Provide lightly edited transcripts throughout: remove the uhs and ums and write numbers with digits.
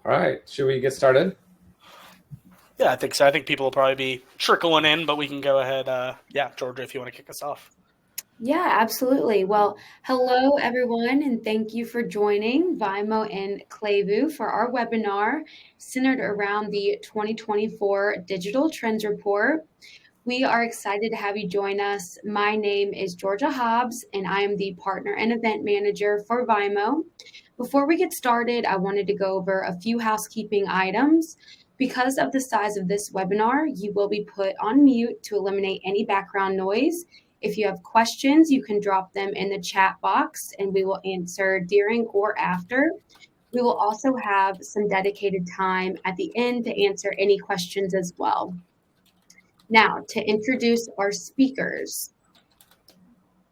All right, should we get started? Yeah, I think so. I think people will probably be trickling in, but we can go ahead. Yeah, Georgia, if you want to kick us off. Yeah, absolutely. Well, hello everyone, and thank you for joining Vaimo and Klevu for our webinar centered around the 2024 Digital Trends Report. We are excited to have you join us. My name is Georgia Hobbs, and I am the Partner and Event Manager for Vaimo. Before we get started, I wanted to go over a few housekeeping items. Because of the size of this webinar, you will be put on mute to eliminate any background noise. If you have questions, you can drop them in the chat box and we will answer during or after. We will also have some dedicated time at the end to answer any questions as well. Now, to introduce our speakers.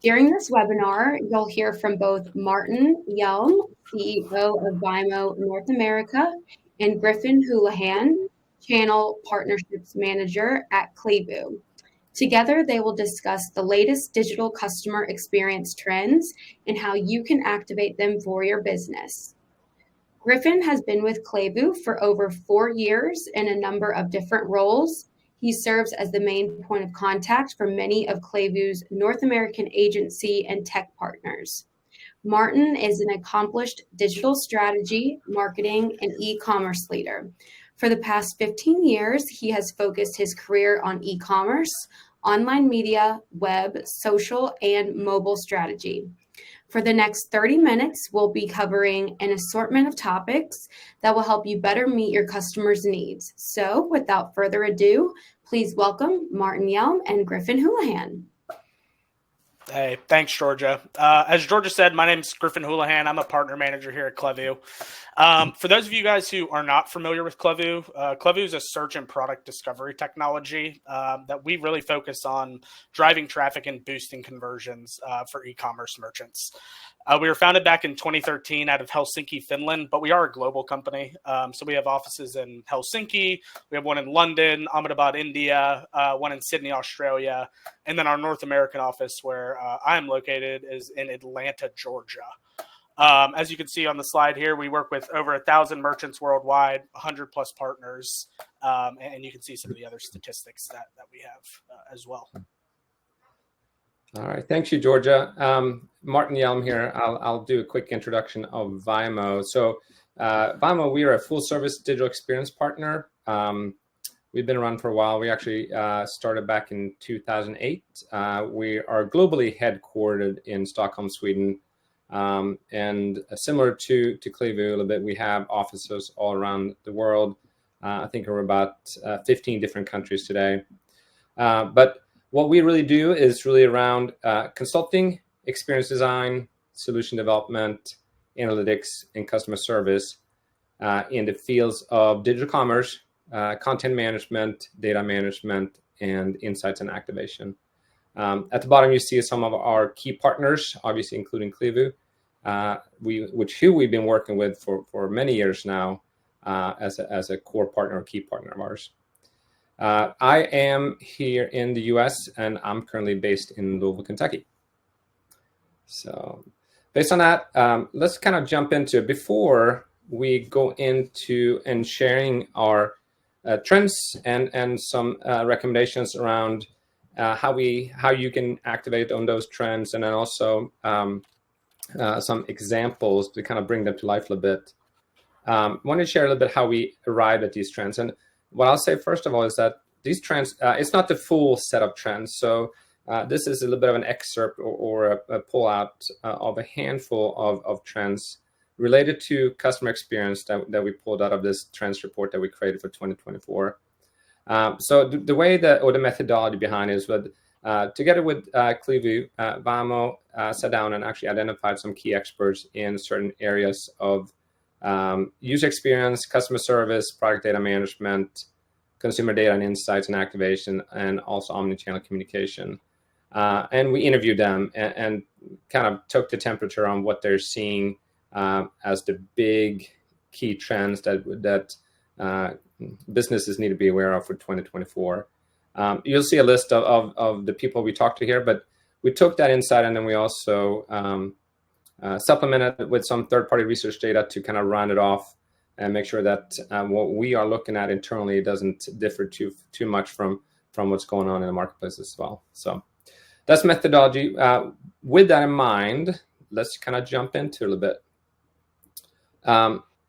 During this webinar, you'll hear from both Martin Hjalm, CEO of Vaimo North America, and Griffin Houlihan, Channel Partnerships Manager at Klevu. Together, they will discuss the latest digital customer experience trends and how you can activate them for your business. Griffin has been with Klevu for over 4 years in a number of different roles. He serves as the main point of contact for many of Klevu's North American agency and tech partners. Martin is an accomplished digital strategy, marketing, and e-commerce leader. For the past 15 years, he has focused his career on e-commerce, online media, web, social, and mobile strategy. For the next 30 minutes, we'll be covering an assortment of topics that will help you better meet your customers' needs. So without further ado, please welcome Martin Hjalm and Griffin Houlihan. Hey, thanks, Georgia. As Georgia said, my name's Griffin Houlihan. I'm a partner manager here at Klevu. For those of you guys who are not familiar with Klevu, Klevu is a search and product discovery technology that we really focus on driving traffic and boosting conversions for e-commerce merchants. We were founded back in 2013 out of Helsinki, Finland, but we are a global company. So we have offices in Helsinki, we have one in London, Ahmedabad, India, one in Sydney, Australia, and then our North American office where I am located is in Atlanta, Georgia. As you can see on the slide here, we work with over 1,000 merchants worldwide, 100 plus partners, and you can see some of the other statistics that we have as well. All right, thank you, Georgia. Martin Hjalm here. I'll do a quick introduction of Vaimo. So Vaimo, we are a full-service digital experience partner. We've been around for a while. We actually started back in 2008. We are globally headquartered in Stockholm, Sweden. And similar to Klevu a little bit, we have offices all around the world. I think we're about 15 different countries today. But what we really do is really around consulting, experience design, solution development, analytics, and customer service in the fields of digital commerce, content management, data management, and insights and activation. At the bottom, you see some of our key partners, obviously including Klevu, who we've been working with for many years now as a core partner, or key partner of ours. I am here in the US and I'm currently based in Louisville, Kentucky. So based on that, let's kind of jump into it. Before we go into and sharing our trends and some recommendations around how you can activate on those trends, and then also some examples to kind of bring them to life a little bit. I want to share a little bit how we arrived at these trends. And what I'll say first of all is that these trends, it's not the full set of trends. So this is a little bit of an excerpt or a pull-out of a handful of trends related to customer experience that we pulled out of this trends report that we created for 2024. So the way or the methodology behind it is that together with Klevu, Vaimo sat down and actually identified some key experts in certain areas of user experience, customer service, product data management, consumer data and insights and activation, and also omnichannel communication. And we interviewed them and kind of took the temperature on what they're seeing as the big key trends that businesses need to be aware of for 2024. You'll see a list of the people we talked to here, but we took that insight and then we also supplemented it with some third-party research data to kind of round it off and make sure that what we are looking at internally doesn't differ too much from what's going on in the marketplace as well. So that's methodology. With that in mind, let's kind of jump into it a little bit.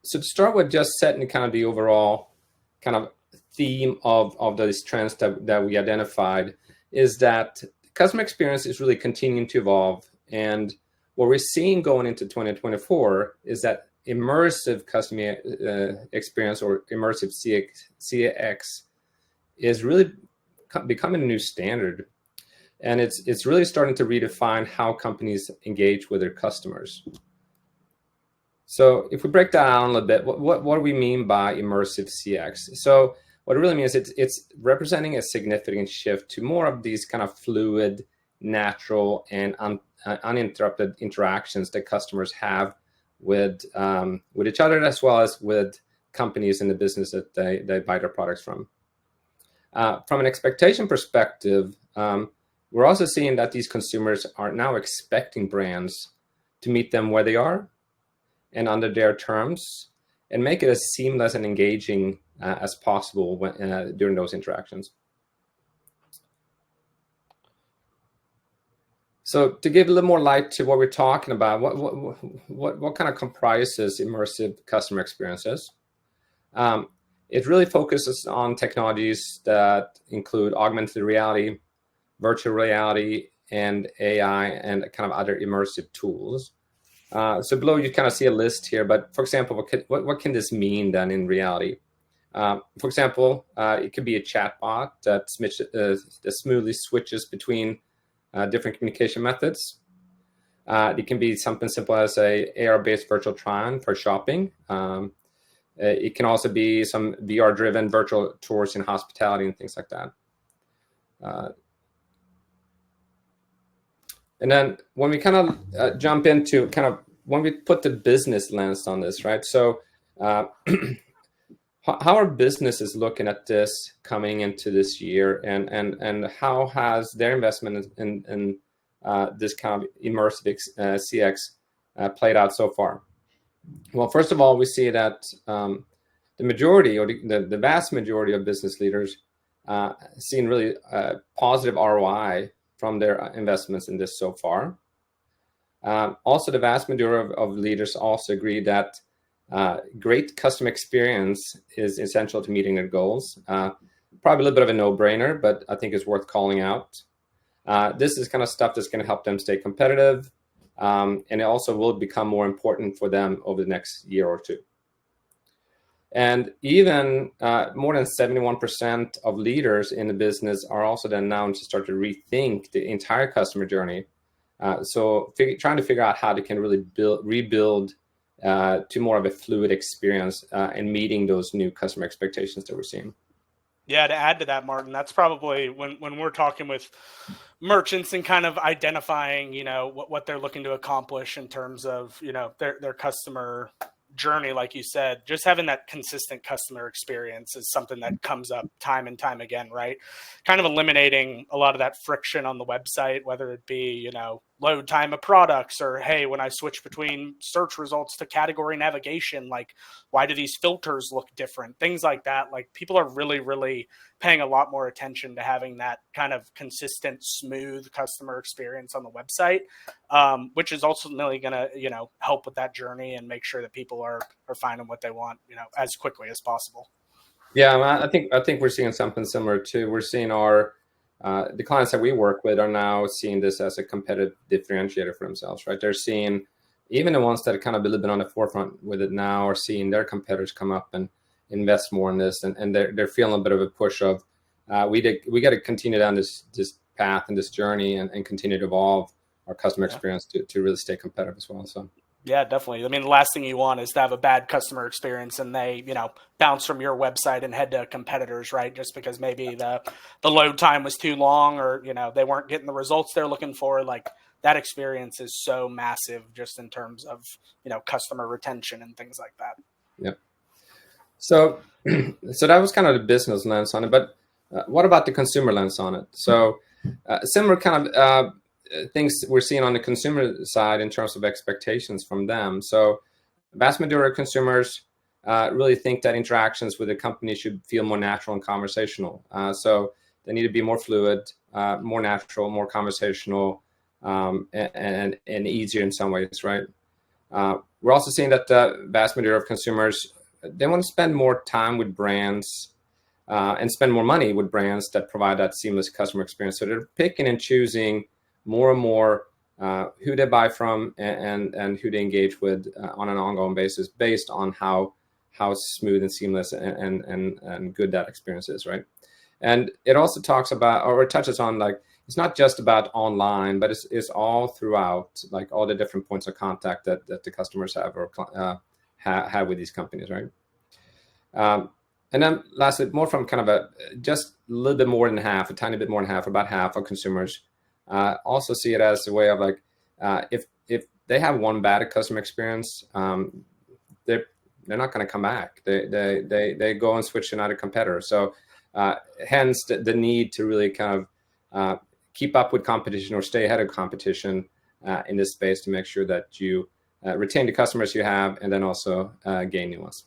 So to start with, just setting kind of the overall kind of theme of these trends that we identified is that customer experience is really continuing to evolve. And what we're seeing going into 2024 is that immersive customer experience, or immersive CX, is really becoming a new standard. And it's really starting to redefine how companies engage with their customers. So if we break that down a little bit, what do we mean by immersive CX? So what it really means, it's representing a significant shift to more of these kind of fluid, natural, and uninterrupted interactions that customers have with each other, as well as with companies in the business that they buy their products from. From an expectation perspective, we're also seeing that these consumers are now expecting brands to meet them where they are and under their terms, and make it as seamless and engaging as possible during those interactions. So to give a little more light to what we're talking about, what kind of comprises immersive customer experiences? It really focuses on technologies that include augmented reality, virtual reality, and AI, and kind of other immersive tools. So below you kind of see a list here, but for example, what can this mean then in reality? For example, it could be a chatbot that smoothly switches between different communication methods. It can be something simple as a AR-based virtual try-on for shopping. It can also be some VR-driven virtual tours in hospitality and things like that. And then when we kind of jump into when we put the business lens on this, right? So how are businesses looking at this coming into this year, and how has their investment in this kind of immersive CX played out so far? Well, first of all, we see that the majority, or the vast majority of business leaders seen really positive ROI from their investments in this so far. Also, the vast majority of leaders also agree that great customer experience is essential to meeting their goals. Probably a little bit of a no-brainer, but I think it's worth calling out. This is kind of stuff that's going to help them stay competitive, and it also will become more important for them over the next year or two. And even more than 71% of leaders in the business are also then now to start to rethink the entire customer journey. So trying to figure out how they can really rebuild to more of a fluid experience and meeting those new customer expectations that we're seeing. Yeah, to add to that, Martin, that's probably when we're talking with merchants and kind of identifying, what they're looking to accomplish in terms of, their customer journey, like you said, just having that consistent customer experience is something that comes up time and time again, right? Kind of eliminating a lot of that friction on the website, whether it be, load time of products, or, hey, when I switch between search results to category navigation, like, why do these filters look different? Things like that. Like, people are really, really paying a lot more attention to having that kind of consistent, smooth customer experience on the website, which is ultimately going to, help with that journey and make sure that people are finding what they want, as quickly as possible. Yeah, I think we're seeing something similar too. We're seeing the clients that we work with are now seeing this as a competitive differentiator for themselves, right? They're seeing, even the ones that are kind of a little bit on the forefront with it now, are seeing their competitors come up and invest more in this, and they're feeling a bit of a push of we got to continue down this path and this journey and continue to evolve our customer experience to really stay competitive as well. So. Yeah, definitely. I mean, the last thing you want is to have a bad customer experience and they, bounce from your website and head to competitors, right? Just because maybe the load time was too long, or, they weren't getting the results they're looking for. Like, that experience is so massive just in terms of, customer retention and things like that. Yep. So that was kind of the business lens on it, but what about the consumer lens on it? So similar kind of things we're seeing on the consumer side in terms of expectations from them. So vast majority of consumers really think that interactions with the company should feel more natural and conversational. So they need to be more fluid, more natural, more conversational, and easier in some ways, right? We're also seeing that the vast majority of consumers, they want to spend more time with brands and spend more money with brands that provide that seamless customer experience. So they're picking and choosing more and more who they buy from and who they engage with on an ongoing basis, based on how smooth and seamless and good that experience is, right? And it also talks about, or it touches on, like, it's not just about online, but it's all throughout, like all the different points of contact that the customers have or have with these companies, right? And then lastly, more from kind of just a little bit more than half, a tiny bit more than half, about half of consumers also see it as a way of, like, if they have one bad customer experience, they're not going to come back. They go and switch to another competitor. So hence the need to really kind of keep up with competition or stay ahead of competition in this space to make sure that you retain the customers you have and then also gain new ones.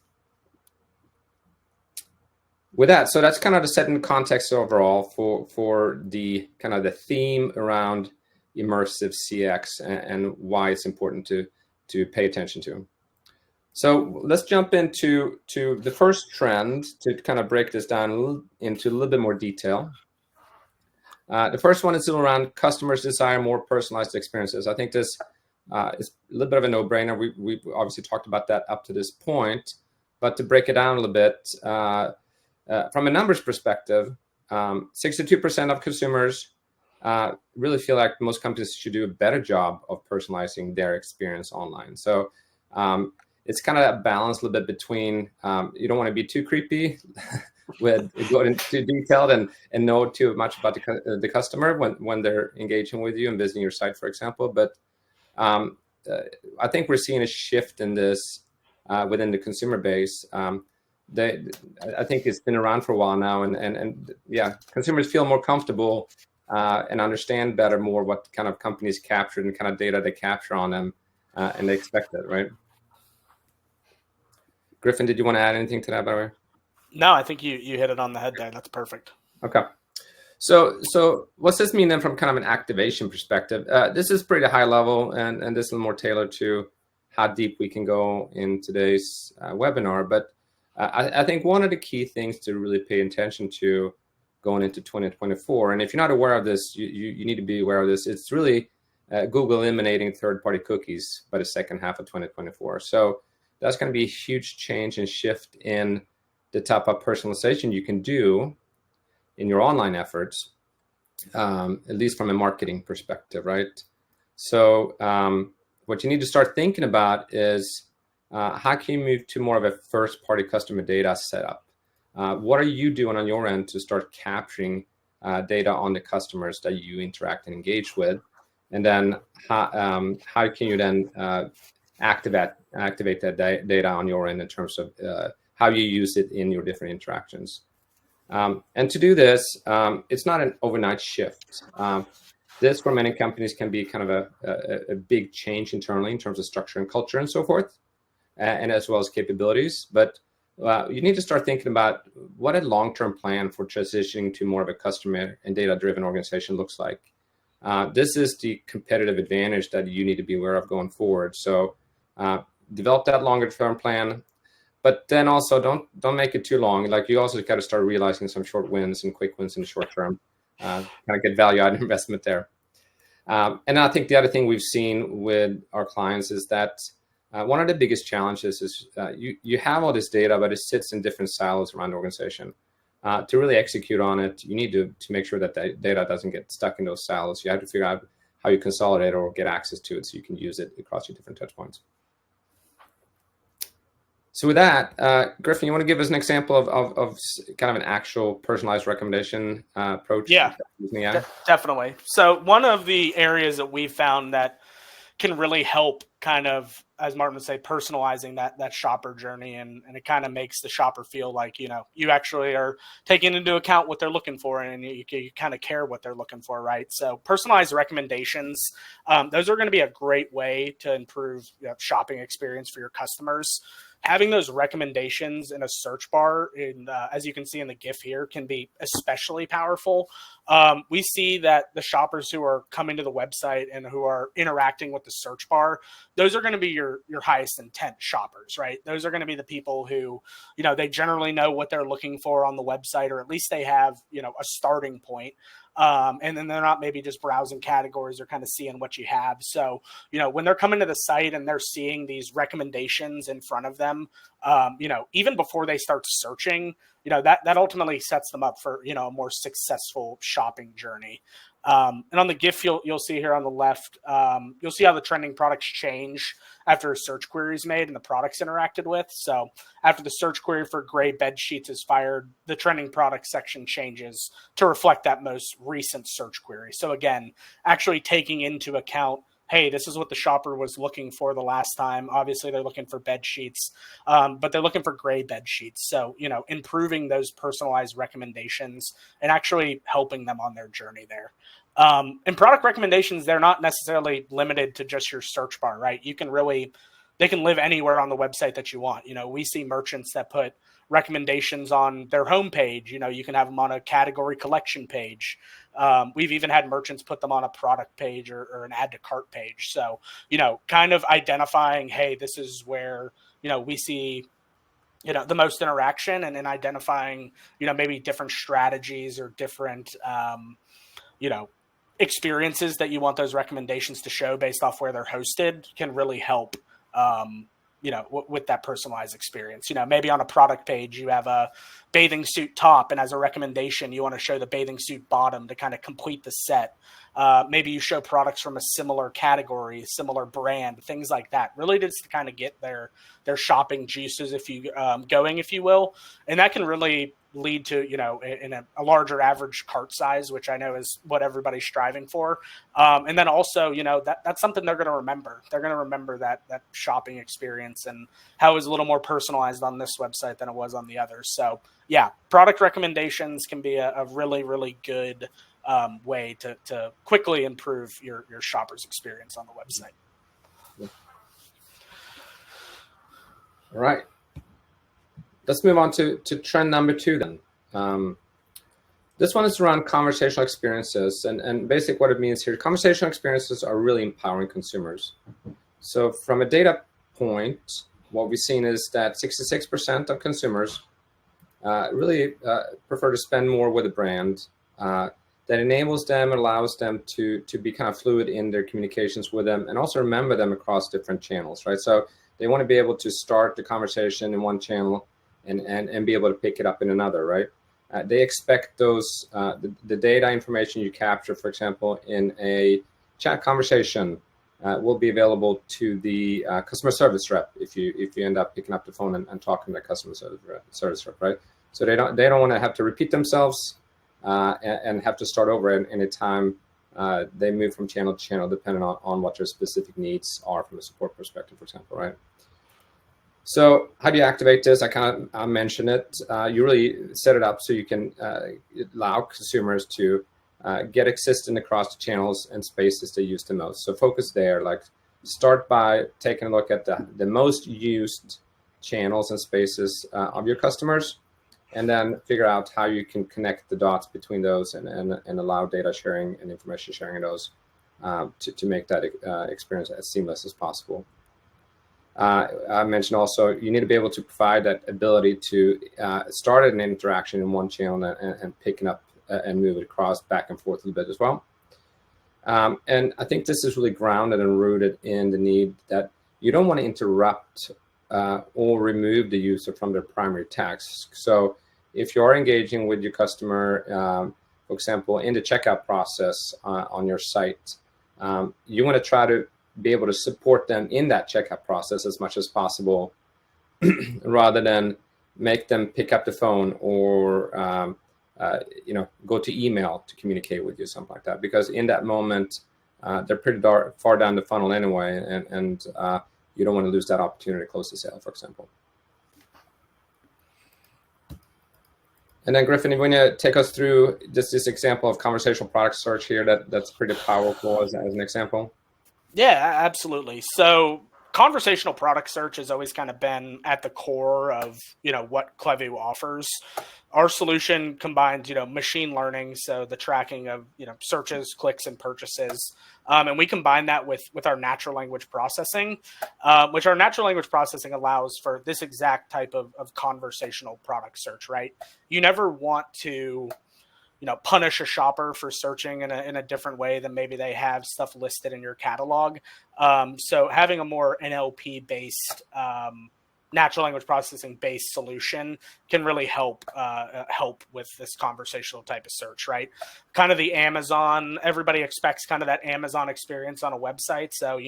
With that, so that's kind of the setting context overall for the kind of the theme around immersive CX and why it's important to pay attention to. So let's jump into the first trend to kind of break this down into a little bit more detail. The first one is around customers desire more personalized experiences. I think this is a little bit of a no-brainer. We've obviously talked about that up to this point, but to break it down a little bit, from a numbers perspective, 62% of consumers really feel like most companies should do a better job of personalizing their experience online. So it's kind of a balance a little bit between you don't want to be too creepy with going too detailed and know too much about the customer when they're engaging with you and visiting your site, for example. But I think we're seeing a shift in this within the consumer base. I think it's been around for a while now, and yeah, consumers feel more comfortable and understand better more what kind of companies capture and kind of data they capture on them, and they expect it, right? Griffin, did you want to add anything to that, by the way? No, I think you hit it on the head there. That's perfect. Okay. So what's this mean then from kind of an activation perspective? This is pretty high level, and this is more tailored to how deep we can go in today's webinar. But I think one of the key things to really pay attention to going into 2024, and if you're not aware of this, you need to be aware of this. It's really Google eliminating third-party cookies by the second half of 2024. So that's going to be a huge change and shift in the type of personalization you can do in your online efforts, at least from a marketing perspective, right? So what you need to start thinking about is how can you move to more of a first-party customer data setup? What are you doing on your end to start capturing data on the customers that you interact and engage with? And then how can you then activate that data on your end in terms of how you use it in your different interactions? And to do this, it's not an overnight shift. This, for many companies, can be kind of a big change internally in terms of structure and culture and so forth, and as well as capabilities. But you need to start thinking about what a long-term plan for transitioning to more of a customer and data-driven organization looks like. This is the competitive advantage that you need to be aware of going forward. So develop that longer-term plan, but then also don't make it too long. Like, you also got to start realizing some short wins and quick wins in the short term. Kind of get value out of investment there. And I think the other thing we've seen with our clients is that one of the biggest challenges is you have all this data, but it sits in different silos around the organization. To really execute on it, you need to make sure that the data doesn't get stuck in those silos. You have to figure out how you consolidate or get access to it so you can use it across your different touch points. So with that, Griffin, you want to give us an example of kind of an actual personalized recommendation approach? Yeah, definitely. So one of the areas that we found that can really help kind of, as Martin would say, personalizing that shopper journey, and it kind of makes the shopper feel like, you actually are taking into account what they're looking for, and you kind of care what they're looking for, right? So personalized recommendations, those are going to be a great way to improve shopping experience for your customers. having those recommendations in a search bar, as you can see in the GIF here, can be especially powerful. We see that the shoppers who are coming to the website and who are interacting with the search bar, those are going to be your highest intent shoppers, right? Those are going to be the people who, they generally know what they're looking for on the website, or at least they have, a starting point. And then they're not maybe just browsing categories or kind of seeing what you have. So, when they're coming to the site and they're seeing these recommendations in front of them, even before they start searching, that ultimately sets them up for, a more successful shopping journey. And on the GIF, you'll see here on the left, you'll see how the trending products change after a search query is made and the products interacted with. So after the search query for gray bed sheets is fired, the trending products section changes to reflect that most recent search query. So again, actually taking into account, hey, this is what the shopper was looking for the last time. Obviously, they're looking for bed sheets, but they're looking for gray bed sheets. So, improving those personalized recommendations and actually helping them on their journey there. And product recommendations, they're not necessarily limited to just your search bar, right? They can live anywhere on the website that you want. We see merchants that put recommendations on their homepage. You can have them on a category collection page. We've even had merchants put them on a product page or an add to cart page. So, kind of identifying, hey, this is where, we see, the most interaction, and then identifying, maybe different strategies or different, experiences that you want those recommendations to show based off where they're hosted can really help, with that personalized experience. Maybe on a product page, you have a bathing suit top, and as a recommendation, you want to show the bathing suit bottom to kind of complete the set. Maybe you show products from a similar category, similar brand, things like that. Really just to kind of get their shopping juices, if you will. And that can really lead to, in a larger average cart size, which I know is what everybody's striving for. And then also, that's something they're going to remember. They're going to remember that shopping experience and how it was a little more personalized on this website than it was on the others. So yeah, product recommendations can be a really, really good way to quickly improve your shopper's experience on the website. All right. Let's move on to trend number 2 then. This one is around conversational experiences, and basically what it means here, conversational experiences are really empowering consumers. So from a data point, what we've seen is that 66% of consumers really prefer to spend more with a brand that enables them, allows them to be kind of fluid in their communications with them, and also remember them across different channels, right? So they want to be able to start the conversation in one channel and be able to pick it up in another, right? They expect those, the data information you capture, for example, in a chat conversation will be available to the customer service rep if you end up picking up the phone and talking to the customer service rep, right? So they don't want to have to repeat themselves and have to start over any time they move from channel to channel, depending on what their specific needs are from a support perspective, for example, right? So how do you activate this? I mentioned it. You really set it up so you can allow consumers to get existing across the channels and spaces they use the most. So focus there, like start by taking a look at the most used channels and spaces of your customers, and then figure out how you can connect the dots between those and allow data sharing and information sharing in those to make that experience as seamless as possible. I mentioned also, you need to be able to provide that ability to start an interaction in one channel and picking up and move it across back and forth a little bit as well. And I think this is really grounded and rooted in the need that you don't want to interrupt or remove the user from their primary task. So if you're engaging with your customer, for example, in the checkout process on your site, you want to try to be able to support them in that checkout process as much as possible, rather than make them pick up the phone or go to email to communicate with you, something like that. Because in that moment, they're pretty far down the funnel anyway, and you don't want to lose that opportunity to close the sale, for example. And then Griffin, you want to take us through just this example of conversational product search here that's pretty powerful as an example? Yeah, absolutely. So conversational product search has always kind of been at the core of, what Klevu offers. Our solution combines, machine learning, so the tracking of, searches, clicks, and purchases. And we combine that with our natural language processing, which our natural language processing allows for this exact type of conversational product search, right? You never want to punish a shopper for searching in a different way than maybe they have stuff listed in your catalog. So having a more NLP based, natural language processing based solution can really help with this conversational type of search, right? Kind of the Amazon, everybody expects kind of that Amazon experience on a website. So,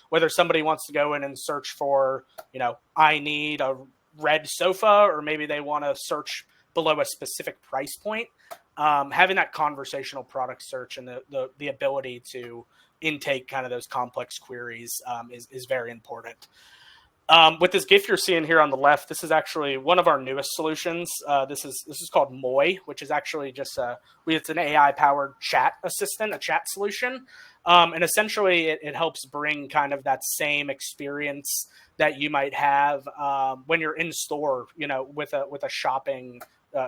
whether somebody wants to go in and search for, I need a red sofa, or maybe they want to search below a specific price point, having that conversational product search and the ability to intake kind of those complex queries is very important. With this GIF you're seeing here on the left, this is actually one of our newest solutions. This is called Moi, which is actually just it's an AI-powered chat assistant, a chat solution. And essentially, it helps bring kind of that same experience that you might have when you're in store, with a shopping.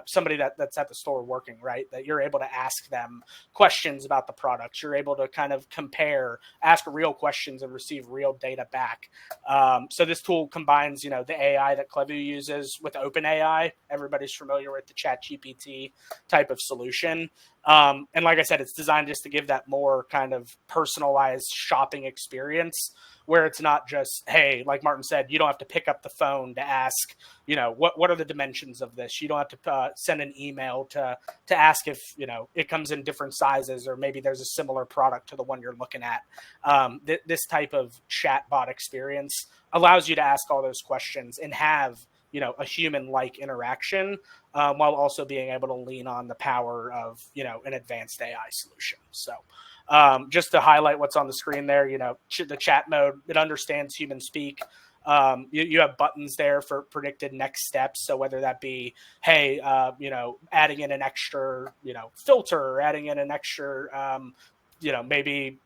Somebody that's at the store working, right? That you're able to ask them questions about the products. You're able to kind of compare, ask real questions, and receive real data back. So this tool combines, the AI that Klevu uses with OpenAI. Everybody's familiar with the ChatGPT type of solution. And like I said, it's designed just to give that more kind of personalized shopping experience, where it's not just, hey, like Martin said, you don't have to pick up the phone to ask, what are the dimensions of this? You don't have to send an email to ask if, it comes in different sizes, or maybe there's a similar product to the one you're looking at. This type of chatbot experience allows you to ask all those questions and have, a human-like interaction, while also being able to lean on the power of, an advanced AI solution. So just to highlight what's on the screen there, the chat mode, it understands human speak. You have buttons there for predicted next steps. So whether that be, hey, adding in an extra, filter, or adding in an extra, maybe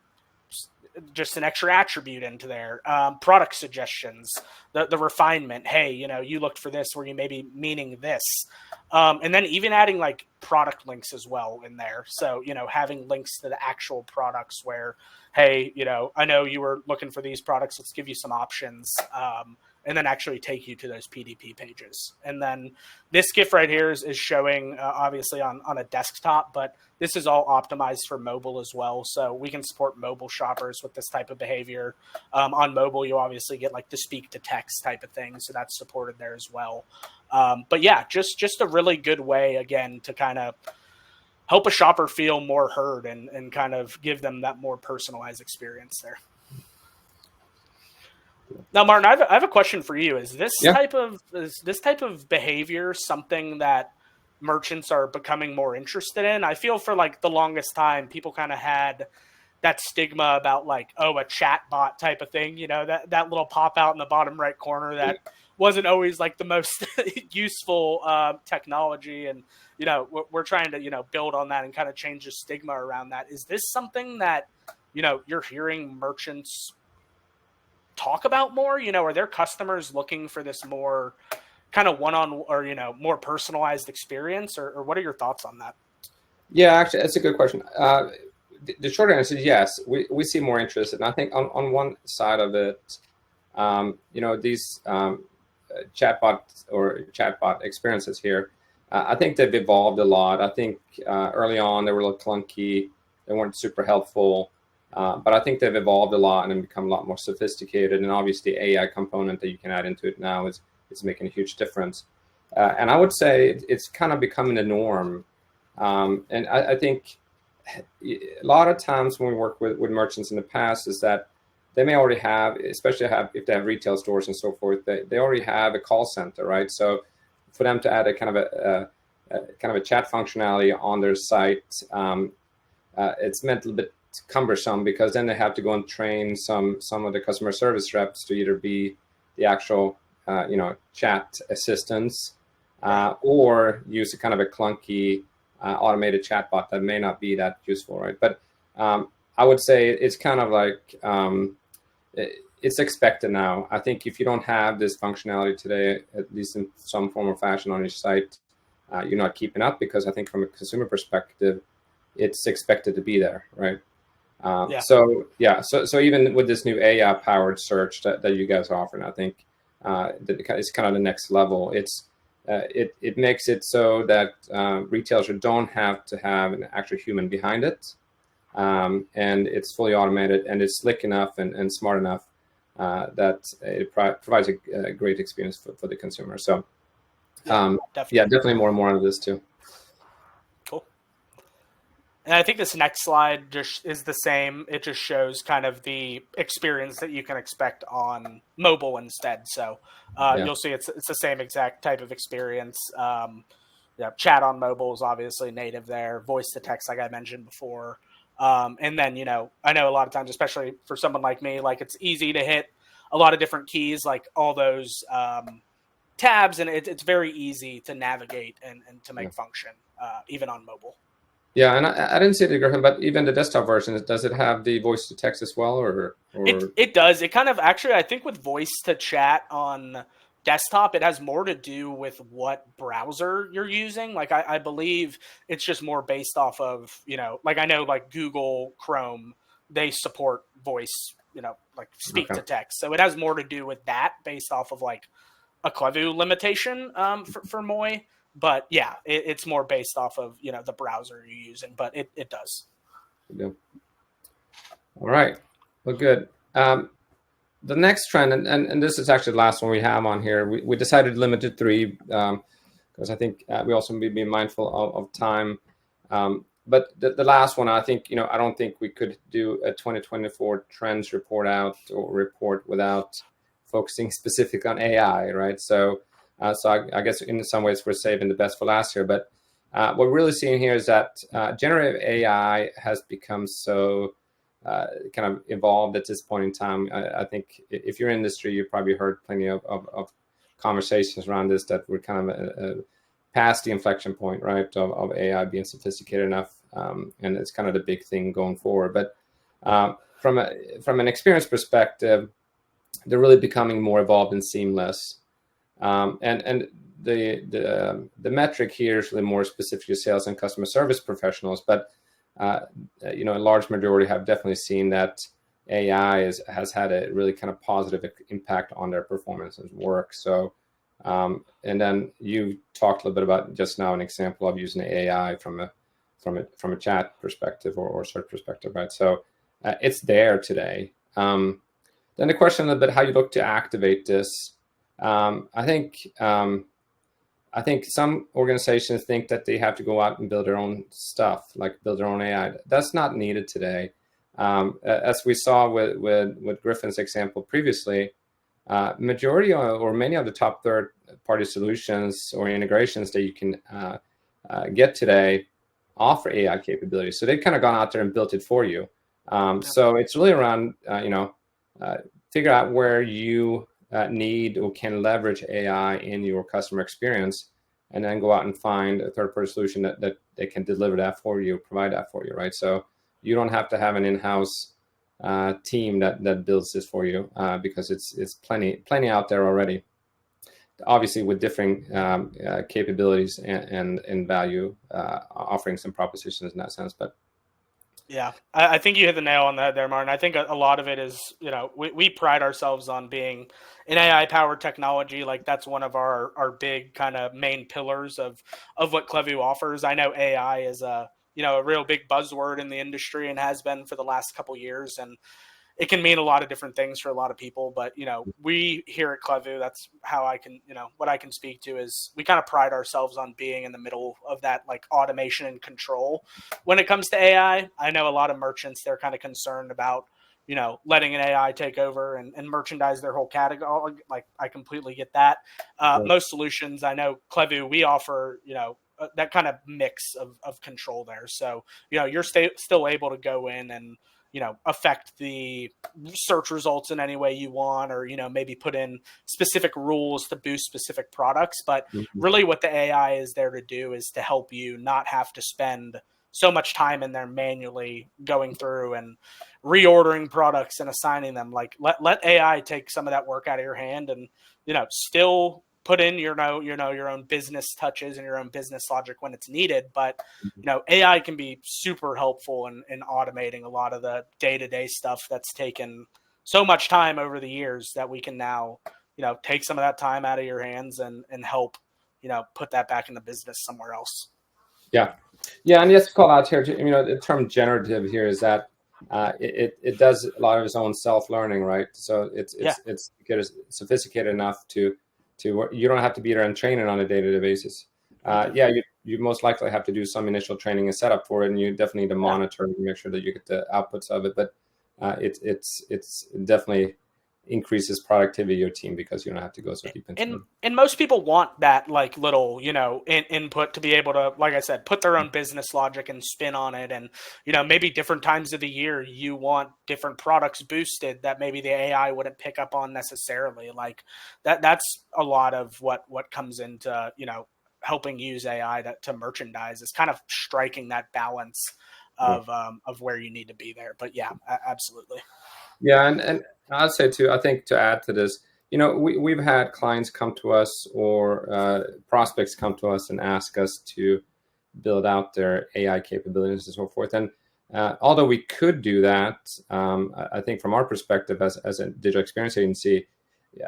just an extra attribute into there, product suggestions, the refinement. Hey, you looked for this, were you maybe meaning this? And then even adding like product links as well in there. So, having links to the actual products where, hey, I know you were looking for these products. Let's give you some options. And then actually take you to those PDP pages. And then this GIF right here is showing obviously on a desktop, but this is all optimized for mobile as well. So we can support mobile shoppers with this type of behavior. On mobile, you obviously get like the speak to text type of thing. So that's supported there as well. But yeah, just a really good way, again, to kind of help a shopper feel more heard and kind of give them that more personalized experience there. Now, Martin, I have a question for you. Is this type of behavior something that merchants are becoming more interested in? I feel for like the longest time, people kind of had that stigma about like, oh, a chat bot type of thing, that little pop out in the bottom right corner that wasn't always like the most useful technology. And, we're trying to, build on that and kind of change the stigma around that. Is this something that, you're hearing merchants talk about more? Are their customers looking for this more kind of one-on or, more personalized experience, or what are your thoughts on that? Yeah, actually, that's a good question. The short answer is yes, we see more interest. And I think on one side of it, these chatbot experiences here, I think they've evolved a lot. I think early on they were a little clunky. They weren't super helpful. But I think they've evolved a lot and become a lot more sophisticated. And obviously, the AI component that you can add into it now is making a huge difference. And I would say it's kind of becoming the norm. And I think a lot of times when we work with merchants in the past is that they may already have, especially if they have retail stores and so forth, they already have a call center, right? So for them to add a kind of a chat functionality on their site, it's meant a little bit cumbersome, because then they have to go and train some of the customer service reps to either be the actual chat assistants or use a kind of a clunky automated chatbot that may not be that useful, right? But I would say it's kind of like it's expected now. I think if you don't have this functionality today, at least in some form or fashion on your site, you're not keeping up, because I think from a consumer perspective, it's expected to be there, right? So even with this new AI powered search that you guys are offering, I think that it's kind of the next level. It makes it so that retailers don't have to have an actual human behind it, and it's fully automated, and it's slick enough and smart enough that it provides a great experience for the consumer. So definitely more and more of this too. Cool. And I think this next slide just is the same. It just shows kind of the experience that you can expect on mobile instead. So you'll see it's the same exact type of experience. Chat on mobile is obviously native there. Voice to text, like I mentioned before. And then, I know a lot of times, especially for someone like me, like it's easy to hit a lot of different keys, like all those tabs, and it's very easy to navigate and to make function, even on mobile. Yeah, and I didn't see the Griffin, but even the desktop version, does it have the voice to text as well, or? It does. It kind of actually, I think with voice to chat on desktop, it has more to do with what browser you're using. Like I believe it's just more based off of, like I know like Google Chrome, they support voice, like speak to text. So it has more to do with that based off of like a Klevu limitation for Moi. But yeah, it's more based off of, the browser you're using, but it does. Yeah. All right. Well, good. The next trend, and this is actually the last one we have on here, we decided to limit to 3 because I think we also be mindful of time. But the last one, I think, I don't think we could do a 2024 trends report without focusing specific on AI, right? So I guess in some ways we're saving the best for last year. But what we're really seeing here is that generative AI has become so kind of evolved at this point in time. I think if you're in industry, you've probably heard plenty of conversations around this, that we're kind of past the inflection point, right, of AI being sophisticated enough, and it's kind of the big thing going forward. But from an experience perspective, they're really becoming more evolved and seamless. And the metric here is really more specific to sales and customer service professionals, but a large majority have definitely seen that AI has had a really kind of positive impact on their performance and work. So, and then you talked a little bit about just now an example of using AI from a chat perspective or search perspective, right? So it's there today. Then the question a little bit how you look to activate this. I think some organizations think that they have to go out and build their own stuff, like build their own AI. That's not needed today. As we saw with Griffin's example previously, majority or many of the top third-party solutions or integrations that you can get today offer AI capabilities. So they've kind of gone out there and built it for you. So it's really around, figure out where you need or can leverage AI in your customer experience, and then go out and find a third-party solution that they can deliver that for you, provide that for you, right? So you don't have to have an in-house team that builds this for you, because it's plenty out there already, obviously with differing capabilities and value offerings and propositions in that sense. But yeah, I think you hit the nail on that there, Martin. I think a lot of it is, we pride ourselves on being an AI-powered technology. Like that's one of our big kind of main pillars of what Klevu offers. I know AI is a real big buzzword in the industry and has been for the last couple of years. And it can mean a lot of different things for a lot of people, but, we here at Klevu, that's how I can, what I can speak to is we kind of pride ourselves on being in the middle of that, like automation and control. When it comes to AI, I know a lot of merchants, they're kind of concerned about, letting an AI take over and merchandise their whole category. Like I completely get that. Most solutions, I know Klevu, we offer, that kind of mix of control there. So, you're still able to go in and, affect the search results in any way you want, or, maybe put in specific rules to boost specific products. But really what the AI is there to do is to help you not have to spend so much time in there manually going through and reordering products and assigning them. Like let AI take some of that work out of your hand, and still put in your own business touches and your own business logic when it's needed. But AI can be super helpful in automating a lot of the day-to-day stuff that's taken so much time over the years, that we can now take some of that time out of your hands and help put that back in the business somewhere else. Yeah, and just to call out here, the term generative here is that it does a lot of its own self-learning, right? So it's sophisticated enough to you don't have to be there and train it on a day-to-day basis. You most likely have to do some initial training and setup for it, and you definitely need to monitor and make sure that you get the outputs of it. But it's definitely increases productivity of your team because you don't have to go so deep into it. And most people want that little input to be able to, like I said, put their own business logic and spin on it. And maybe different times of the year you want different products boosted that maybe the AI wouldn't pick up on necessarily. Like that's a lot of what comes into helping use AI to merchandise, is kind of striking that balance of where you need to be there. But yeah, absolutely. Yeah, and I'd say too, I think to add to this, we've had clients come to us or prospects come to us and ask us to build out their AI capabilities and so forth. And although we could do that, I think from our perspective as a digital experience agency,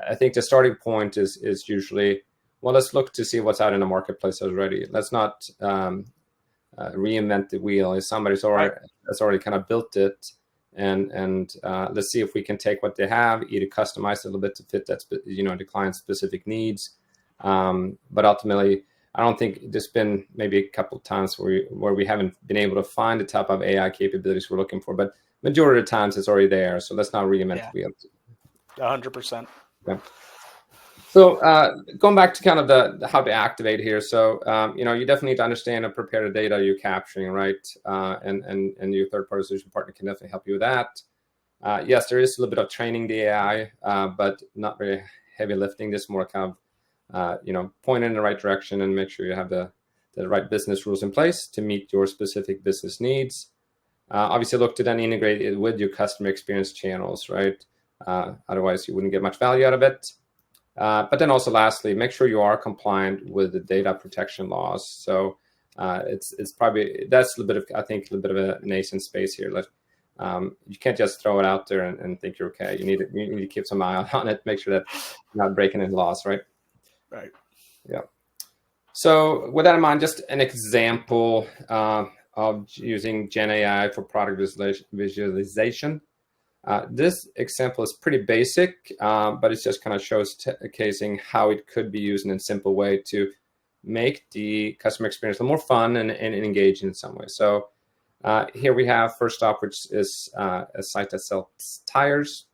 I think the starting point is usually, well, let's look to see what's out in the marketplace already. Let's not reinvent the wheel. If somebody's already kind of built it, and let's see if we can take what they have, either customize it a little bit to fit that the client's specific needs. But ultimately, I don't think there's been maybe a couple of times where we haven't been able to find the type of AI capabilities we're looking for. But majority of the times it's already there. So let's not reinvent the wheel. 100%. Yeah. So going back to kind of the how to activate here. So you definitely need to understand and prepare the data you're capturing, right? And your third-party solution partner can definitely help you with that. Yes, there is a little bit of training the AI, but not very heavy lifting. This more kind of point in the right direction and make sure you have the right business rules in place to meet your specific business needs. Obviously, look to then integrate it with your customer experience channels, right? Otherwise, you wouldn't get much value out of it. But then also lastly, make sure you are compliant with the data protection laws. So it's probably, that's a little bit of a nascent space here. You can't just throw it out there and think you're okay. You need to keep some eye on it, make sure that you're not breaking any laws, right? Right. Yeah. So with that in mind, just an example of using Gen AI for product visualization. This example is pretty basic, but it just kind of shows casing how it could be used in a simple way to make the customer experience a little more fun and engaging in some way. So here we have first off, which is a site that sells tires.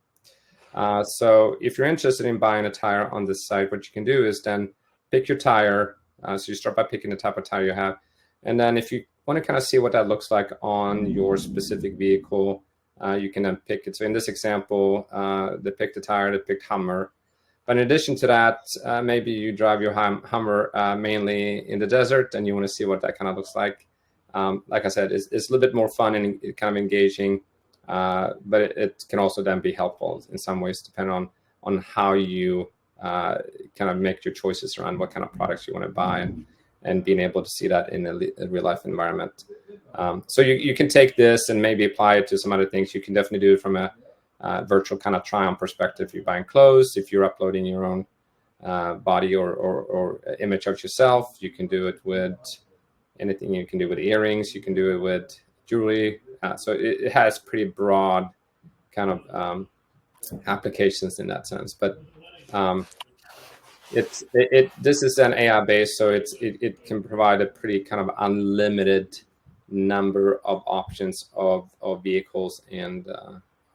So if you're interested in buying a tire on this site, what you can do is then pick your tire. So you start by picking the type of tire you have. And then if you want to kind of see what that looks like on your specific vehicle, you can then pick it. So in this example, they picked the tire, they picked Hummer. But in addition to that, maybe you drive your Hummer mainly in the desert and you want to see what that kind of looks like. Like I said, it's a little bit more fun and kind of engaging, but it can also then be helpful in some ways, depending on how you kind of make your choices around what kind of products you want to buy and being able to see that in a real life environment. So you can take this and maybe apply it to some other things. You can definitely do it from a virtual kind of try-on perspective. If you're buying clothes, if you're uploading your own body or image of yourself, you can do it with anything. You can do with earrings, you can do it with jewelry. So it has pretty broad kind of applications in that sense. But this is an AI based, so it can provide a pretty kind of unlimited number of options of vehicles and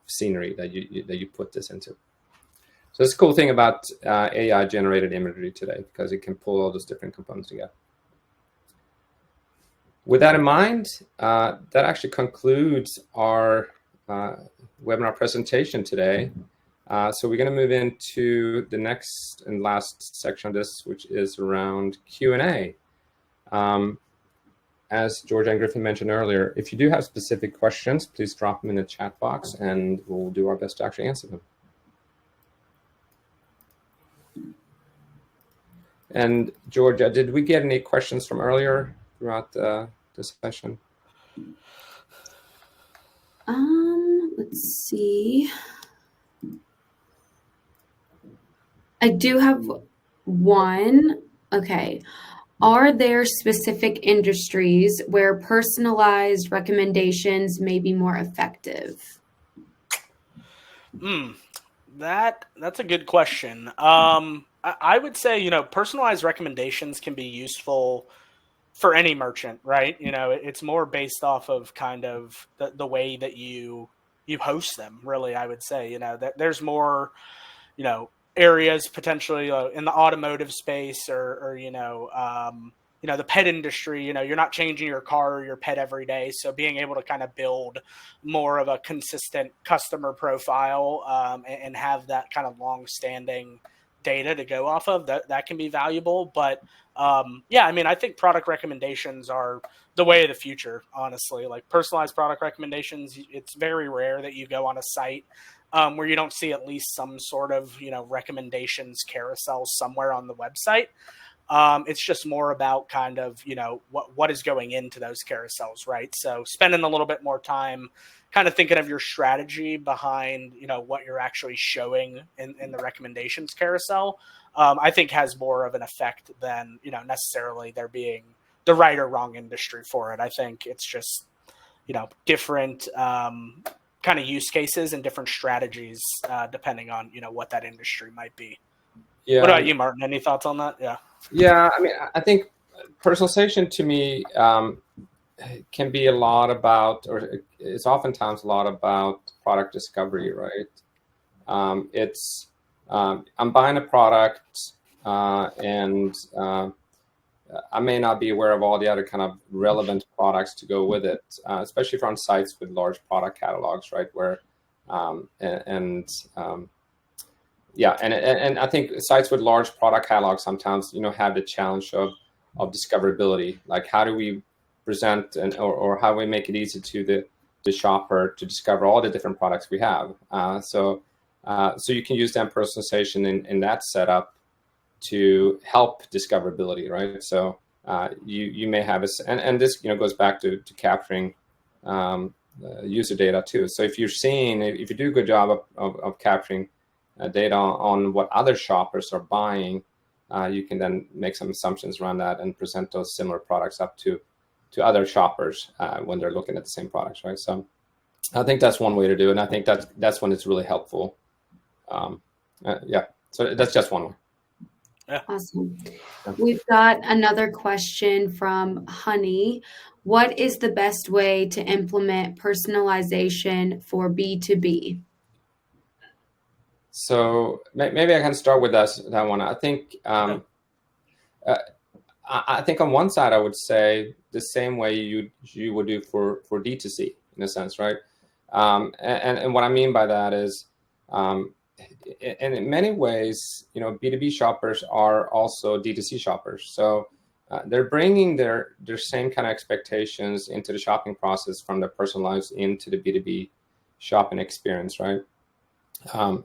scenery that you put this into. So it's a cool thing about AI generated imagery today, because it can pull all those different components together. With that in mind, that actually concludes our webinar presentation today. So we're going to move into the next and last section of this, which is around Q&A. as Georgia and Griffin mentioned earlier, if you do have specific questions, please drop them in the chat box and we'll do our best to actually answer them. And Georgia, did we get any questions from earlier throughout the session? Let's see. I do have one. Okay. Are there specific industries where personalized recommendations may be more effective? That's a good question. I would say, personalized recommendations can be useful for any merchant, right? It's more based off of kind of the way that you host them, really, I would say. That there's more, areas potentially in the automotive space or the pet industry. You're not changing your car or your pet every day, so being able to kind of build more of a consistent customer profile and have that kind of long-standing data to go off of, that can be valuable. But I think product recommendations are the way of the future, honestly. Like personalized product recommendations, it's very rare that you go on a site where you don't see at least some sort of, recommendations carousel somewhere on the website. It's just more about kind of, what is going into those carousels, right? So spending a little bit more time kind of thinking of your strategy behind, what you're actually showing in the recommendations carousel, I think has more of an effect than, necessarily there being the right or wrong industry for it. I think it's just, different kind of use cases and different strategies depending on, what that industry might be. Yeah. What about you, Martin? Any thoughts on that? Yeah. Yeah, I think personalization to me can be a lot about, or it's oftentimes a lot about product discovery, right? It's I'm buying a product and I may not be aware of all the other kind of relevant products to go with it, especially from sites with large product catalogs, right? Where and I think sites with large product catalogs sometimes have the challenge of discoverability. Like how do we present or how do we make it easy to the shopper to discover all the different products we have? So you can use that personalization in that setup to help discoverability, right? So you may have and this goes back to capturing user data too. So if you do a good job of capturing data on what other shoppers are buying, you can then make some assumptions around that and present those similar products up to other shoppers when they're looking at the same products, right? So I think that's one way to do it, and I think that's when it's really helpful. So that's just one way. Yeah. Awesome. We've got another question from Honey. What is the best way to implement personalization for B2B? So maybe I can start with that one. I think I think on one side I would say the same way you would do for D2C in a sense, right? And what I mean by that is, and in many ways, B2B shoppers are also D2C shoppers. So they're bringing their same kind of expectations into the shopping process from their personal lives into the B2B shopping experience, right?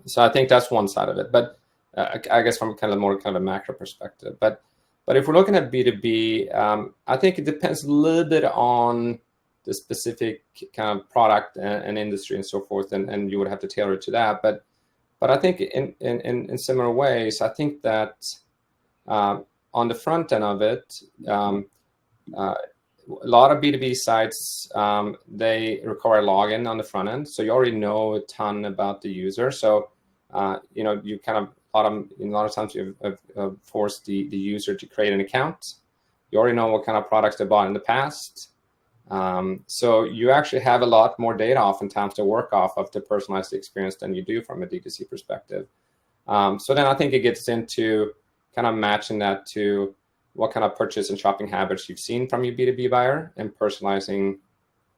So I think that's one side of it. But I guess from kind of a macro perspective. But if we're looking at B2B, I think it depends a little bit on the specific kind of product and industry and so forth, and you would have to tailor it to that. But I think in similar ways, I think that on the front end of it, a lot of B2B sites, they require login on the front end. So you already know a ton about the user. So, you kind of, a lot of times you have forced the user to create an account. You already know what kind of products they bought in the past. So you actually have a lot more data oftentimes to work off of to personalize the experience than you do from a D2C perspective. So then I think it gets into kind of matching that to what kind of purchase and shopping habits you've seen from your B2B buyer and personalizing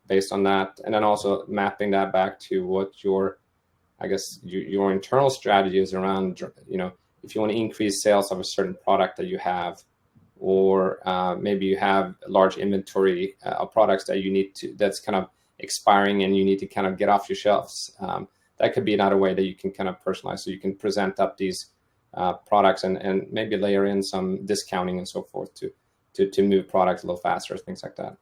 based on that. And then also mapping that back to what your internal strategy is around, if you want to increase sales of a certain product that you have, or maybe you have a large inventory of products that's kind of expiring and you need to kind of get off your shelves. That could be another way that you can kind of personalize. So you can present up these products and maybe layer in some discounting and so forth to move products a little faster, things like that.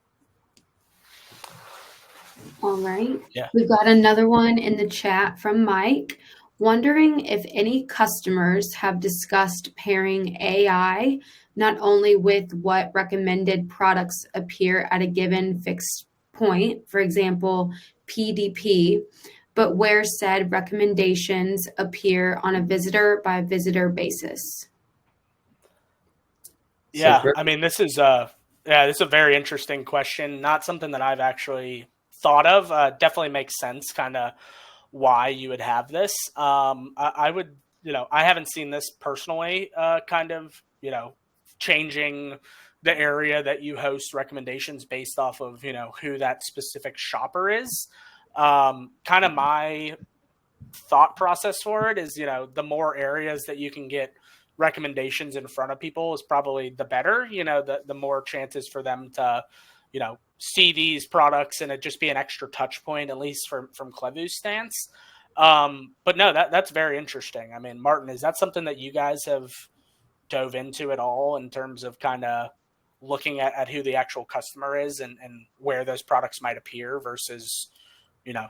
All right. Yeah. We've got another one in the chat from Mike, wondering if any customers have discussed pairing AI not only with what recommended products appear at a given fixed point, for example, PDP, but where said recommendations appear on a visitor by visitor basis. Yeah, I mean, this is a very interesting question. Not something that I've actually thought of. Definitely makes sense, kind of why you would have this. I would, I haven't seen this personally, kind of, changing the area that you host recommendations based off of, who that specific shopper is. Kind of my thought process for it is, the more areas that you can get recommendations in front of people is probably the better, the more chances for them to, see these products and it just be an extra touch point, at least from Klevu's stance. But no, that's very interesting. I mean, Martin, is that something that you guys have dove into at all in terms of kind of looking at who the actual customer is and where those products might appear versus,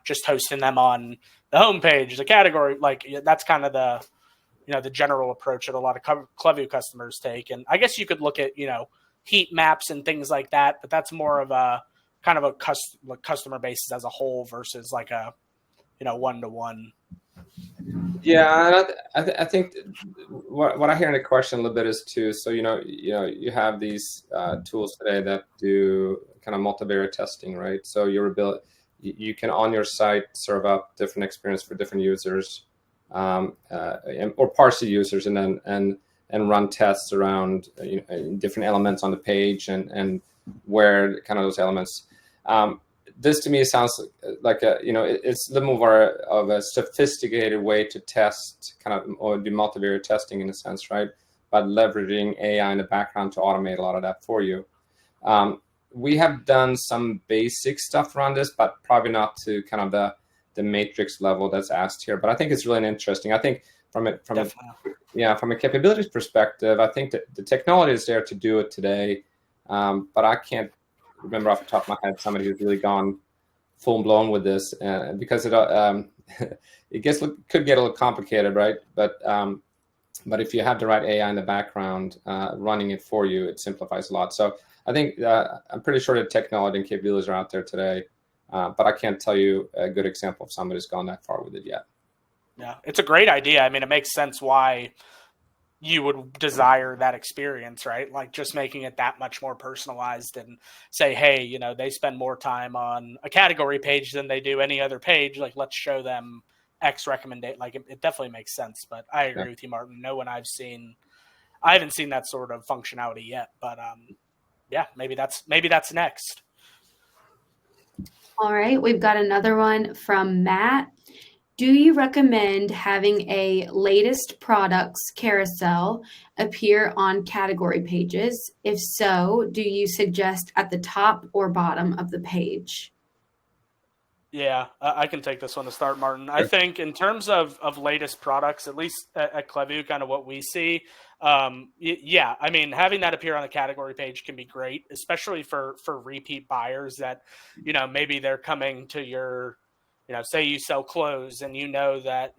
just hosting them on the homepage, the category? Like, that's kind of the general approach that a lot of Klevu customers take. And I guess you could look at, heat maps and things like that, but that's more of a kind of a customer basis as a whole versus like a, one-to-one. Yeah, and I think what I hear in the question a little bit is too. So you have these tools today that do kind of multivariate testing, right? So you can on your site serve up different experience for different users, or partial users, and then run tests around different elements on the page and where kind of those elements. This to me sounds like it's a little more of a sophisticated way to test kind of or do multivariate testing in a sense, right? By leveraging AI in the background to automate a lot of that for you. We have done some basic stuff around this, but probably not to kind of the matrix level that's asked here. But I think it's really interesting. I think from a capabilities perspective, I think that the technology is there to do it today. But I can't remember off the top of my head somebody who's really gone full blown with this, because it could get a little complicated, right? But if you have the right AI in the background running it for you, it simplifies a lot. So I think I'm pretty sure the technology and capabilities are out there today, but I can't tell you a good example of somebody who's gone that far with it yet. Yeah, it's a great idea. I mean, it makes sense why you would desire that experience, right? Like just making it that much more personalized and say, hey, they spend more time on a category page than they do any other page. Like, let's show them X recommendation. Like it definitely makes sense, but I agree with you, Martin. No one I haven't seen that sort of functionality yet, but yeah, maybe that's next. All right, we've got another one from Matt. Do you recommend having a latest products carousel appear on category pages? If so, do you suggest at the top or bottom of the page? Yeah, I can take this one to start, Martin. Sure. I think in terms of latest products, at least at Klevu, kind of what we see, yeah, I mean, having that appear on the category page can be great, especially for repeat buyers that, maybe they're coming to your, say you sell clothes and that,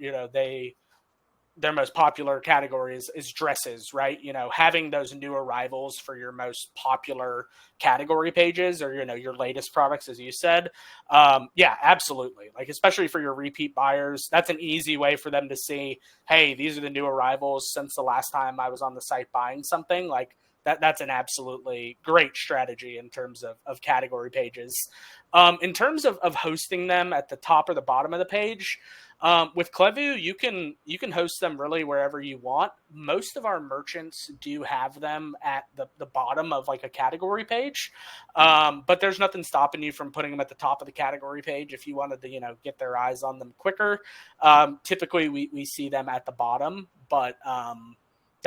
their most popular category is dresses, right? Having those new arrivals for your most popular category pages or, your latest products, as you said. Yeah, absolutely. Like, especially for your repeat buyers, that's an easy way for them to see, hey, these are the new arrivals since the last time I was on the site buying something. Like that's an absolutely great strategy in terms of category pages. In terms of hosting them at the top or the bottom of the page, with Klevu, you can host them really wherever you want. Most of our merchants do have them at the bottom of like a category page, but there's nothing stopping you from putting them at the top of the category page if you wanted to get their eyes on them quicker. Typically, we see them at the bottom, but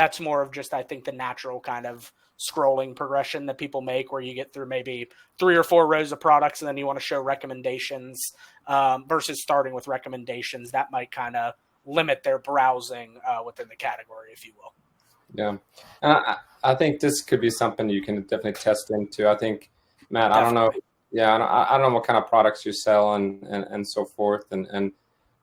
that's more of just, I think, the natural kind of scrolling progression that people make, where you get through maybe 3 or 4 rows of products and then you want to show recommendations, versus starting with recommendations. That might kind of limit their browsing within the category, if you will. Yeah. And I think this could be something you can definitely test into. I think, Matt, Definitely. I don't know. Yeah, I don't know what kind of products you sell and so forth, and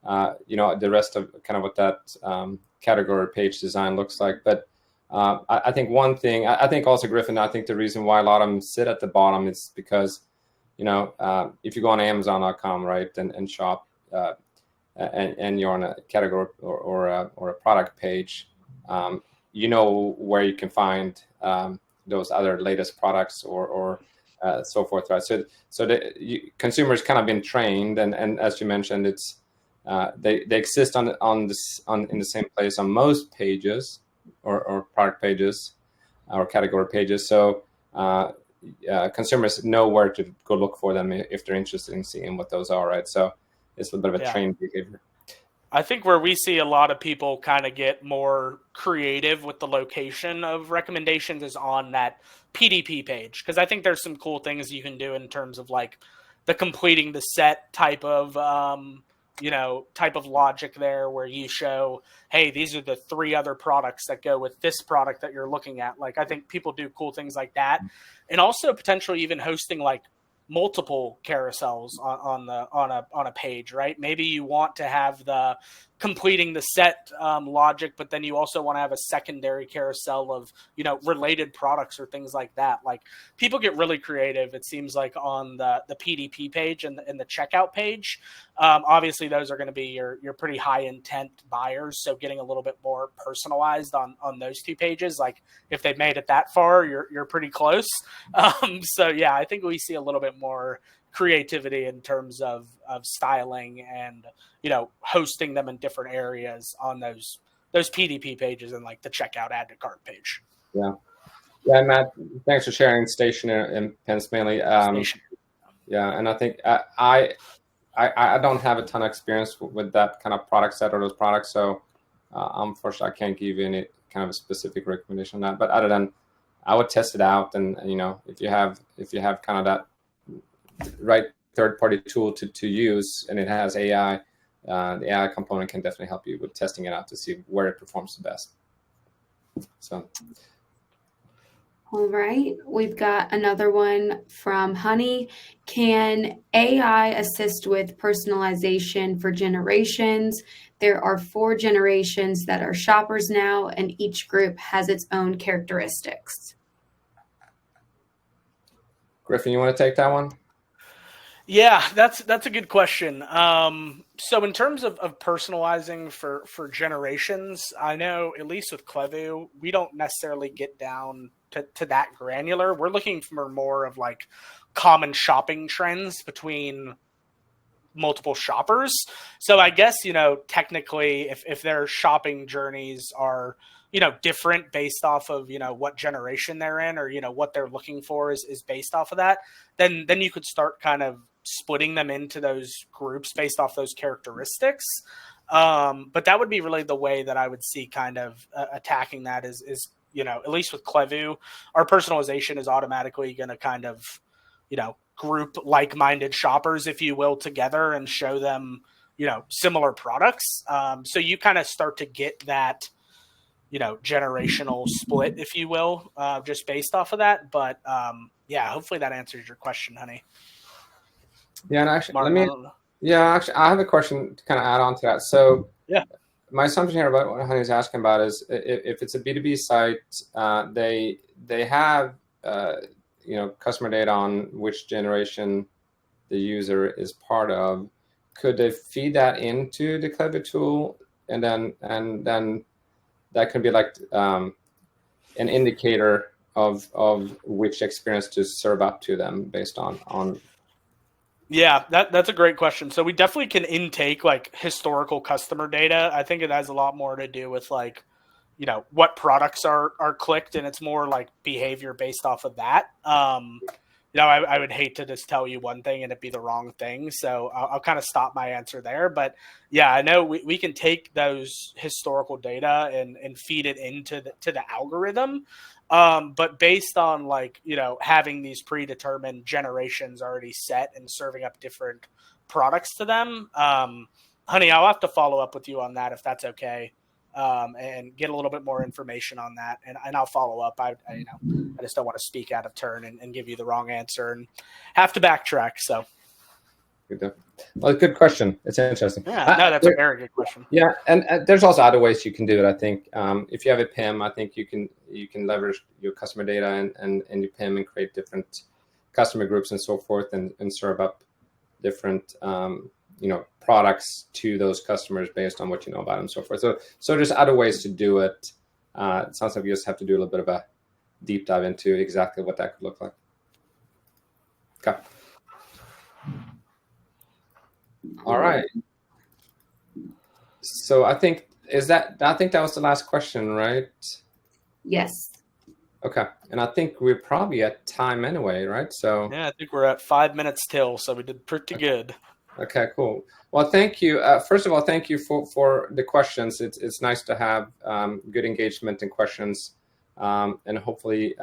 the rest of kind of what that category page design looks like. But I think one thing, I think also, Griffin, I think the reason why a lot of them sit at the bottom is because, if you go on Amazon.com, right, and shop, and you're on a category or a product page, where you can find those other latest products or so forth, right? So consumers kind of been trained, and as you mentioned, it's they exist in the same place on most pages or product pages or category pages. So consumers know where to go look for them if they're interested in seeing what those are, right? So it's a little bit of a trained behavior. I think where we see a lot of people kind of get more creative with the location of recommendations is on that PDP page, because I think there's some cool things you can do in terms of like the completing the set type of logic there, where you show, hey, these are the 3 other products that go with this product that you're looking at. Like, I think people do cool things like that, and also potentially even hosting like multiple carousels on a page, right? Maybe you want to have the completing the set logic, but then you also want to have a secondary carousel of, related products or things like that. Like, people get really creative, it seems like, on the PDP page and the checkout page. Obviously, those are going to be your pretty high intent buyers, so getting a little bit more personalized on those 2 pages, like if they've made it that far, you're pretty close. So yeah, I think we see a little bit more creativity in terms of styling and hosting them in different areas on those PDP pages and like the checkout add to cart page. Yeah, Matt, thanks for sharing Station and Pence mainly. Station. Yeah, and I think I don't have a ton of experience with that kind of product set or those products, so unfortunately I can't give you any kind of a specific recommendation on that. But other than, I would test it out, and if you have kind of that right third-party tool to use, and it has AI, the AI component can definitely help you with testing it out to see where it performs the best. So. All right, we've got another one from Honey. Can AI assist with personalization for generations? There are 4 generations that are shoppers now, and each group has its own characteristics. Griffin, you want to take that one? Yeah, that's a good question. So in terms of personalizing for generations, I know at least with Klevu, we don't necessarily get down to that granular. We're looking for more of like common shopping trends between multiple shoppers. So I guess, technically if their shopping journeys are, different based off of, what generation they're in, or, what they're looking for is based off of that, then you could start kind of splitting them into those groups based off those characteristics. But that would be really the way that I would see kind of attacking that is, at least with Klevu, our personalization is automatically going to kind of, group like-minded shoppers, if you will, together and show them, similar products. So you kind of start to get that, generational split, if you will, just based off of that. But yeah, hopefully that answers your question, Honey. Yeah, and actually, Martin, I have a question to kind of add on to that. So, yeah, my assumption here about what Honey's asking about is if it's a B2B site, they have customer data on which generation the user is part of. Could they feed that into the Klevu tool, and then that could be like an indicator of which experience to serve up to them based on. Yeah, that's a great question. So we definitely can intake like historical customer data. I think it has a lot more to do with like, what products are clicked, and it's more like behavior based off of that. I would hate to just tell you one thing and it be the wrong thing. So I'll kind of stop my answer there. But yeah, I know we can take those historical data and feed it into the algorithm. But based on like, having these predetermined generations already set and serving up different products to them, honey, I'll have to follow up with you on that if that's okay. And get a little bit more information on that, and I'll follow up. I just don't want to speak out of turn and give you the wrong answer and have to backtrack. So, well, good question. It's interesting. Yeah, no, that's a very good question. Yeah, and there's also other ways you can do it. I think if you have a PIM, I think you can leverage your customer data and your PIM and create different customer groups and so forth, and serve up different products to those customers based on what you know about them and so forth. So there's other ways to do it. It sounds like you just have to do a little bit of a deep dive into exactly what that could look like. Okay. All right. So I think that was the last question, right? Yes. Okay. And I think we're probably at time anyway, right? So yeah, I think we're at 5 minutes till, so we did pretty good. Okay, cool. Well, thank you. First of all, thank you for the questions. It's nice to have good engagement and questions, and hopefully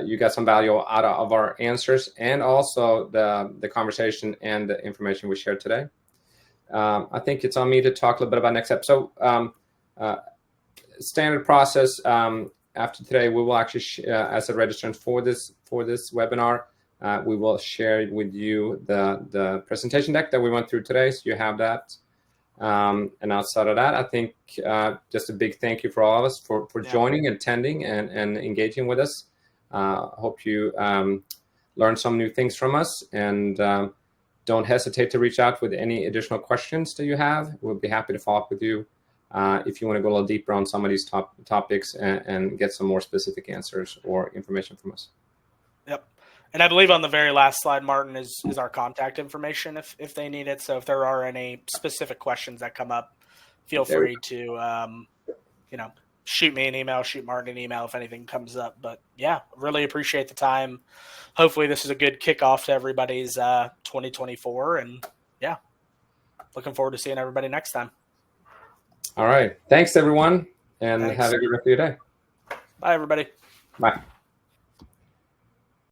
you got some value out of our answers and also the conversation and the information we shared today. I think it's on me to talk a little bit about next step. So standard process. After today, we will actually, as a registrant for this webinar, we will share with you the presentation deck that we went through today, so you have that. And outside of that, I think just a big thank you for all of us for joining, attending, and engaging with us. Hope you learned some new things from us, and don't hesitate to reach out with any additional questions that you have. We'll be happy to follow up with you if you want to go a little deeper on some of these topics and get some more specific answers or information from us. Yep. And I believe on the very last slide, Martin, is our contact information if they need it. So if there are any specific questions that come up, feel free to, shoot me an email, shoot Martin an email if anything comes up. But yeah, really appreciate the time. Hopefully this is a good kickoff to everybody's 2024. And yeah, looking forward to seeing everybody next time. All right. Thanks, everyone. And Thanks. Have a good rest of your day. Bye, everybody. Bye.